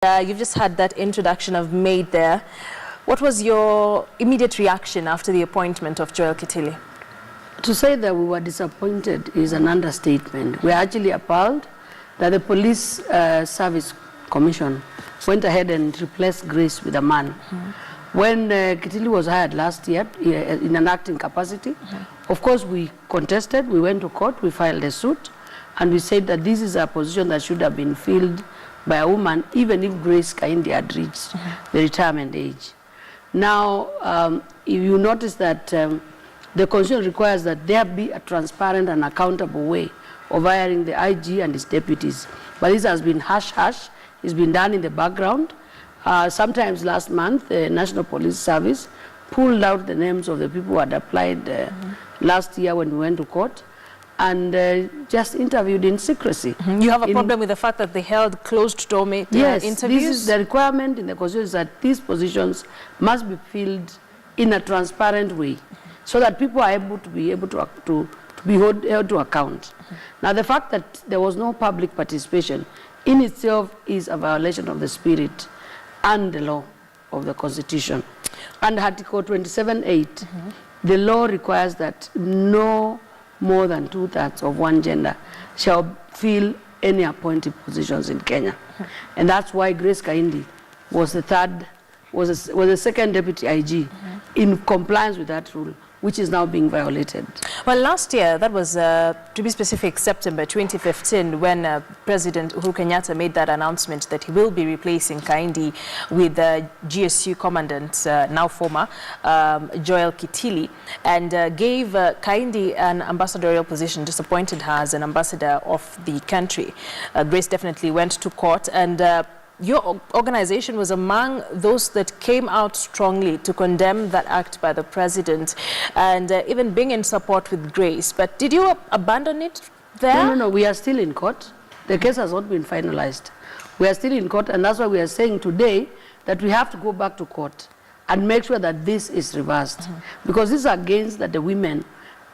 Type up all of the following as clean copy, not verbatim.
You've just had that introduction of maid there. What was your immediate reaction after the appointment of Joel Kitili? To say that we were disappointed is an understatement. We are actually appalled that the Police Service Commission went ahead and replaced Grace with a man. When Kitili was hired last year in an acting capacity, of course we contested, we went to court, we filed a suit, and we said that this is a position that should have been filled by a woman, even if Grace Kaindi had reached the retirement age. Now, if you notice that the Constitution requires that there be a transparent and accountable way of hiring the IG and his deputies. But this has been hush-hush. It's been done in the background. Sometimes last month, the National Police Service pulled out the names of the people who had applied last year when we went to court, and just interviewed in secrecy. You have a problem with the fact that they held closed-door interviews? Yes, this is the requirement in the Constitution, is that these positions must be filled in a transparent way, so that people are able to be held to account. Now, the fact that there was no public participation in itself is a violation of the spirit and the law of the Constitution. Under Article 27(8), the law requires that no more than 2/3 of one gender shall fill any appointed positions in Kenya. And that's why Grace Kaindi was the second deputy IG in compliance with that rule, which is now being violated. Well, last year, that was, to be specific, September 2015, when President Uhuru Kenyatta made that announcement that he will be replacing Kaindi with GSU Commandant, now former, Joel Kitili, and gave Kaindi an ambassadorial position, just appointed her as an ambassador of the country. Grace definitely went to court, and your organization was among those that came out strongly to condemn that act by the president and even being in support with Grace. But did you abandon it there? No, we are still in court. The case has not been finalized. We are still in court, and that's why we are saying today that we have to go back to court and make sure that this is reversed. Because these are gains that the women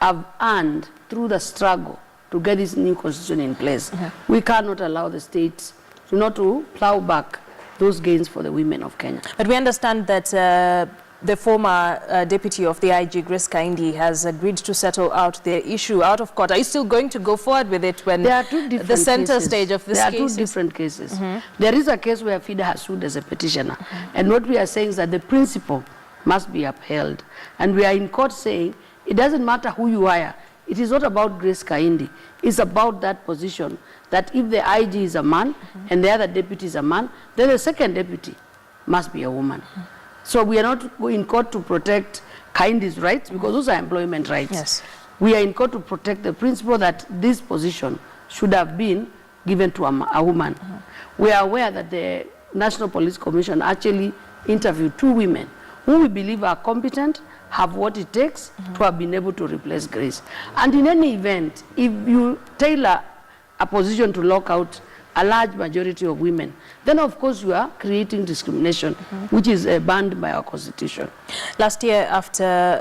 have earned through the struggle to get this new constitution in place. We cannot allow the states not to plow back those gains for the women of Kenya. But we understand that the former deputy of the IG, Grace Kaindi, has agreed to settle out their issue out of court. Are you still going to go forward with it when there are two different the center cases. stage of this case? There are two different cases. There is a case where FIDA has sued as a petitioner. And what we are saying is that the principle must be upheld. And we are in court saying it doesn't matter who you hire. It is not about Grace Kaindi. It's about that position, that if the IG is a man and the other deputy is a man, then the second deputy must be a woman. So we are not in court to protect Kaindi's rights, because those are employment rights. Yes. We are in court to protect the principle that this position should have been given to a woman. We are aware that the National Police Commission actually interviewed 2 women who we believe are competent, have what it takes to have been able to replace Grace. And in any event, if you tailor a position to lock out a large majority of women, then of course you are creating discrimination, which is banned by our Constitution. Last year, after